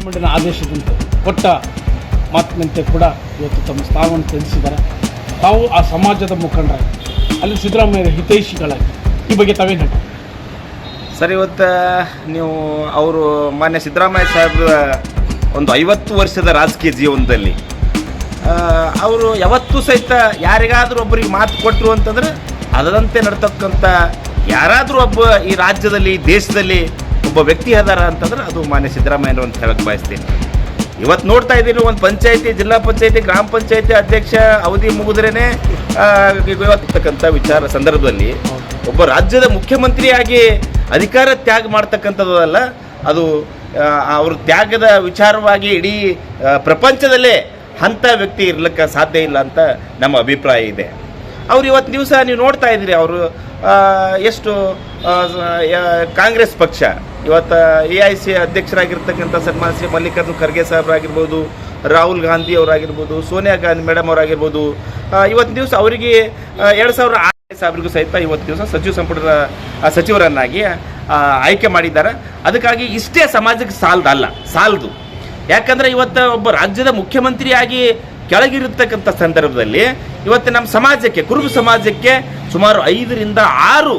ಹೈಕಮಾಂಡಿನ ಆದೇಶದಂತೆ ಕೊಟ್ಟ ಮಾತಿನಂತೆ ಕೂಡ ಇವತ್ತು ತಮ್ಮ ಸ್ಥಾನವನ್ನು ತಿಳಿಸಿದ್ದಾರೆ. ತಾವು ಆ ಸಮಾಜದ ಮುಖಂಡರಾಗಿ ಅಲ್ಲಿ ಸಿದ್ದರಾಮಯ್ಯ ಹಿತೈಷಿಗಳಾಗಿ ಈ ಬಗ್ಗೆ ತಾವೇನು ಹೇಳಿ ಸರ್? ಇವತ್ತು ನೀವು ಅವರು ಮಾನ್ಯ ಸಿದ್ದರಾಮಯ್ಯ ಸಾಹೇಬ್ರ ಒಂದು 50 ವರ್ಷದ ರಾಜಕೀಯ ಜೀವನದಲ್ಲಿ ಅವರು ಯಾವತ್ತೂ ಸಹಿತ ಯಾರಿಗಾದರೂ ಒಬ್ಬರಿಗೆ ಮಾತು ಕೊಟ್ಟರು ಅಂತಂದ್ರೆ ಅದರಂತೆ ನಡ್ತಕ್ಕಂಥ ಯಾರಾದರೂ ಒಬ್ಬ ಈ ರಾಜ್ಯದಲ್ಲಿ ದೇಶದಲ್ಲಿ ಒಬ್ಬ ವ್ಯಕ್ತಿ ಅದಾರ ಅಂತಂದ್ರೆ ಅದು ಮಾನ್ಯ ಸಿದ್ದರಾಮಯ್ಯರು ಅಂತ ಹೇಳಕ್ಕೆ ಬಯಸ್ತೀನಿ. ಇವತ್ತು ನೋಡ್ತಾ ಇದ್ದೀರಿ, ಒಂದು ಪಂಚಾಯತಿ, ಜಿಲ್ಲಾ ಪಂಚಾಯತಿ, ಗ್ರಾಮ ಪಂಚಾಯತಿ ಅಧ್ಯಕ್ಷ ಅವಧಿ ಮುಗಿದ್ರೇ ಇವತ್ತಕ್ಕಂಥ ವಿಚಾರ ಸಂದರ್ಭದಲ್ಲಿ ಒಬ್ಬ ರಾಜ್ಯದ ಮುಖ್ಯಮಂತ್ರಿಯಾಗಿ ಅಧಿಕಾರ ತ್ಯಾಗ ಮಾಡ್ತಕ್ಕಂಥದ್ದಲ್ಲ, ಅದು ಅವ್ರ ತ್ಯಾಗದ ವಿಚಾರವಾಗಿ ಇಡೀ ಪ್ರಪಂಚದಲ್ಲೇ ಅಂಥ ವ್ಯಕ್ತಿ ಇರ್ಲಿಕ್ಕೆ ಸಾಧ್ಯ ಇಲ್ಲ ಅಂತ ನಮ್ಮ ಅಭಿಪ್ರಾಯ ಇದೆ. ಅವ್ರು ಇವತ್ತು ದಿವಸ ನೀವು ನೋಡ್ತಾ ಇದ್ದೀರಿ, ಅವರು ಎಷ್ಟು ಕಾಂಗ್ರೆಸ್ ಪಕ್ಷ ಇವತ್ತು AIC ಅಧ್ಯಕ್ಷರಾಗಿರ್ತಕ್ಕಂಥ ಸನ್ಮಾನ್ಯ ಶ್ರೀ ಮಲ್ಲಿಕಾರ್ಜುನ್ ಖರ್ಗೆ ಸಾಹೇಬರಾಗಿರ್ಬೋದು, ರಾಹುಲ್ ಗಾಂಧಿ ಅವರಾಗಿರ್ಬೋದು, ಸೋನಿಯಾ ಗಾಂಧಿ ಮೇಡಮ್ ಅವರಾಗಿರ್ಬೋದು, ಇವತ್ತು ದಿವಸ ಅವರಿಗೆ 2006 ಸಾಹೇಬ್ರಿಗೂ ಸಹಿತ ಇವತ್ತು ದಿವಸ ಸಚಿವ ಸಂಪುಟದ ಸಚಿವರನ್ನಾಗಿ ಆಯ್ಕೆ ಮಾಡಿದ್ದಾರೆ. ಅದಕ್ಕಾಗಿ ಇಷ್ಟೇ ಸಮಾಜಕ್ಕೆ ಸಾಲದು. ಯಾಕಂದರೆ ಇವತ್ತು ಒಬ್ಬ ರಾಜ್ಯದ ಮುಖ್ಯಮಂತ್ರಿಯಾಗಿ ಕೆಳಗಿರತಕ್ಕಂಥ ಸಂದರ್ಭದಲ್ಲಿ ಇವತ್ತು ನಮ್ಮ ಸಮಾಜಕ್ಕೆ, ಕುರುಬ ಸಮಾಜಕ್ಕೆ ಸುಮಾರು 5 ರಿಂದ 6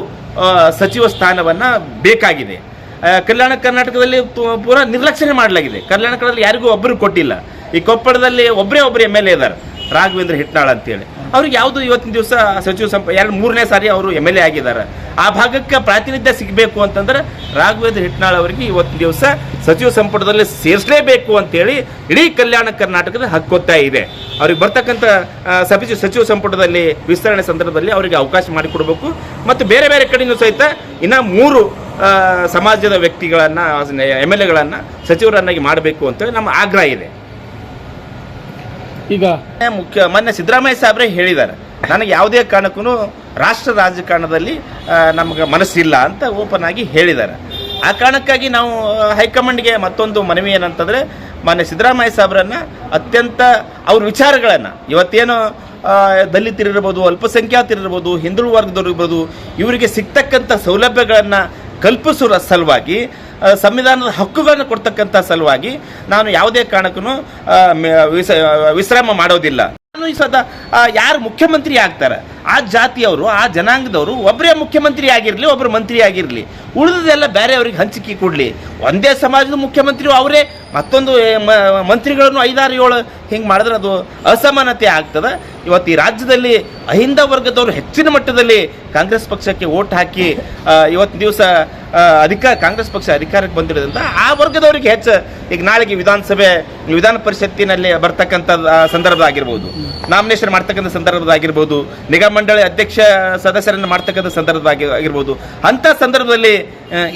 ಸಚಿವ ಸ್ಥಾನವನ್ನು ಬೇಕಾಗಿದೆ. ಕಲ್ಯಾಣ ಕರ್ನಾಟಕದಲ್ಲಿ ಪೂರಾ ನಿರ್ಲಕ್ಷ್ಯ ಮಾಡಲಾಗಿದೆ. ಕಲ್ಯಾಣ ಕರ್ನಾಟಕದಲ್ಲಿ ಯಾರಿಗೂ ಒಬ್ಬರು ಕೊಟ್ಟಿಲ್ಲ. ಈ ಕೊಪ್ಪಳದಲ್ಲಿ ಒಬ್ಬರೇ MLA ಇದ್ದಾರೆ, ರಾಘವೇಂದ್ರ ಹಿಟ್ನಾಳ್ ಅಂತೇಳಿ. ಅವ್ರಿಗೆ ಯಾವುದು ಇವತ್ತಿನ ದಿವಸ ಸಚಿವ 2-3ನೇ ಸಾರಿ ಅವರು MLA ಆಗಿದ್ದಾರೆ. ಆ ಭಾಗಕ್ಕೆ ಪ್ರಾತಿನಿಧ್ಯ ಸಿಗಬೇಕು ಅಂತಂದ್ರೆ ರಾಘವೇಂದ್ರ ಹಿಟ್ನಾಳ್ ಅವರಿಗೆ ಇವತ್ತಿನ ದಿವಸ ಸಚಿವ ಸಂಪುಟದಲ್ಲಿ ಸೇರಿಸಲೇಬೇಕು ಅಂತೇಳಿ ಇಡೀ ಕಲ್ಯಾಣ ಕರ್ನಾಟಕದ ಹಕ್ಕೊತ್ತಾಯ ಇದೆ. ಅವ್ರಿಗೆ ಬರ್ತಕ್ಕಂಥ ಸಚಿವ ಸಂಪುಟದಲ್ಲಿ ವಿಸ್ತರಣೆ ಸಂದರ್ಭದಲ್ಲಿ ಅವರಿಗೆ ಅವಕಾಶ ಮಾಡಿಕೊಡ್ಬೇಕು. ಮತ್ತು ಬೇರೆ ಬೇರೆ ಕಡೆಯೂ ಸಹಿತ ಇನ್ನು 3 ಸಮಾಜದ ವ್ಯಕ್ತಿಗಳನ್ನು, MLAಗಳನ್ನು ಸಚಿವರನ್ನಾಗಿ ಮಾಡಬೇಕು ಅಂತೇಳಿ ನಮ್ಮ ಆಗ್ರಹ ಇದೆ. ಈಗ ಮೊನ್ನೆ ಸಿದ್ದರಾಮಯ್ಯ ಸಾಹೇಬ್ರೆ ಹೇಳಿದ್ದಾರೆ, ನನಗೆ ಯಾವುದೇ ಕಾರಣಕ್ಕೂ ರಾಷ್ಟ್ರ ರಾಜಕಾರಣದಲ್ಲಿ ನಮಗೆ ಮನಸ್ಸಿಲ್ಲ ಅಂತ ಓಪನ್ ಆಗಿ ಹೇಳಿದ್ದಾರೆ. ಆ ಕಾರಣಕ್ಕಾಗಿ ನಾವು ಹೈಕಮಾಂಡ್ಗೆ ಮತ್ತೊಂದು ಮನವಿ ಏನಂತಂದರೆ, ಮಾನ್ಯ ಸಿದ್ದರಾಮಯ್ಯ ಸಾಹೇಬ್ರನ್ನ ಅತ್ಯಂತ ಅವ್ರ ವಿಚಾರಗಳನ್ನು ಇವತ್ತೇನು ದಲಿತರಿರ್ಬೋದು, ಅಲ್ಪಸಂಖ್ಯಾತರಿರ್ಬೋದು, ಹಿಂದುಳಿದ ವರ್ಗದವ್ರು ಇರ್ಬೋದು, ಇವರಿಗೆ ಸಿಗ್ತಕ್ಕಂಥ ಸೌಲಭ್ಯಗಳನ್ನು ಕಲ್ಪಿಸುವ ಸಲುವಾಗಿ, ಸಂವಿಧಾನದ ಹಕ್ಕುಗಳನ್ನು ಕೊಡ್ತಕ್ಕಂಥ ಸಲುವಾಗಿ ನಾನು ಯಾವುದೇ ಕಾರಣಕ್ಕೂ ವಿಶ್ರಾಮ ಮಾಡೋದಿಲ್ಲ. ನಾನು ಈ ಸದಾ ಯಾರು ಮುಖ್ಯಮಂತ್ರಿ ಆಗ್ತಾರೆ ಆ ಜಾತಿಯವರು, ಆ ಜನಾಂಗದವರು ಒಬ್ಬರೇ ಮುಖ್ಯಮಂತ್ರಿ ಆಗಿರಲಿ, ಒಬ್ಬರು ಮಂತ್ರಿ ಆಗಿರಲಿ, ಉಳಿದದೆಲ್ಲ ಬೇರೆ ಅವ್ರಿಗೆ ಹಂಚಿಕೆ ಕೊಡಲಿ. ಒಂದೇ ಸಮಾಜದ ಮುಖ್ಯಮಂತ್ರಿ ಅವರೇ ಮತ್ತೊಂದು ಮಂತ್ರಿಗಳನ್ನು 5-6-7 ಹಿಂಗೆ ಮಾಡಿದ್ರೆ ಅದು ಅಸಮಾನತೆ ಆಗ್ತದೆ. ಇವತ್ತು ಈ ರಾಜ್ಯದಲ್ಲಿ ಅಹಿಂದ ವರ್ಗದವರು ಹೆಚ್ಚಿನ ಮಟ್ಟದಲ್ಲಿ ಕಾಂಗ್ರೆಸ್ ಪಕ್ಷಕ್ಕೆ ಓಟ್ ಹಾಕಿ ಇವತ್ತು ದಿವಸ ಕಾಂಗ್ರೆಸ್ ಪಕ್ಷ ಅಧಿಕಾರಕ್ಕೆ ಬಂದಿರೋದ್ರಿಂದ ಆ ವರ್ಗದವರಿಗೆ ಹೆಚ್ಚು ಈಗ ನಾಳೆಗೆ ವಿಧಾನ ಪರಿಷತ್ತಿನಲ್ಲಿ ಬರ್ತಕ್ಕಂಥ ಸಂದರ್ಭದಾಗಿರ್ಬೋದು, ನಾಮಿನೇಷನ್ ಮಾಡ್ತಕ್ಕಂಥ ಸಂದರ್ಭದಾಗಿರ್ಬೋದು, ನಿಗಮ ಮಂಡಳಿ ಅಧ್ಯಕ್ಷ ಸದಸ್ಯರನ್ನು ಮಾಡ್ತಕ್ಕಂಥ ಸಂದರ್ಭದಾಗಿರ್ಬೋದು, ಅಂಥ ಸಂದರ್ಭದಲ್ಲಿ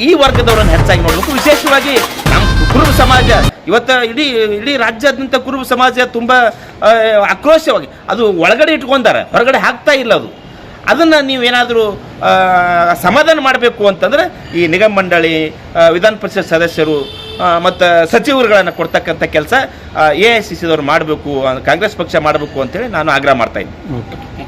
ಈ ವರ್ಗದವರನ್ನು ಹೆಚ್ಚಾಗಿ ನೋಡಬೇಕು. ವಿಶೇಷವಾಗಿ ನಮ್ಮ ಕುರುಬ ಸಮಾಜ ಇವತ್ತು ಇಡೀ ರಾಜ್ಯಾದ್ಯಂತ ಕುರುಬ ಸಮಾಜ ತುಂಬ ಆಕ್ರೋಶವಾಗಿ ಅದು ಒಳಗಡೆ ಇಟ್ಕೊಂಡಾರೆ, ಹೊರಗಡೆ ಹಾಕ್ತಾ ಇಲ್ಲ. ಅದನ್ನು ನೀವೇನಾದರೂ ಸಮಾಧಾನ ಮಾಡಬೇಕು ಅಂತಂದರೆ ಈ ನಿಗಮ ಮಂಡಳಿ, ವಿಧಾನ ಪರಿಷತ್ ಸದಸ್ಯರು ಮತ್ತು ಸಚಿವರುಗಳನ್ನು ಕೊಡ್ತಕ್ಕಂಥ ಕೆಲಸ AICCದವ್ರು ಮಾಡಬೇಕು, ಕಾಂಗ್ರೆಸ್ ಪಕ್ಷ ಮಾಡಬೇಕು ಅಂತೇಳಿ ನಾನು ಆಗ್ರಹ ಮಾಡ್ತಾ ಇದ್ದೀನಿ.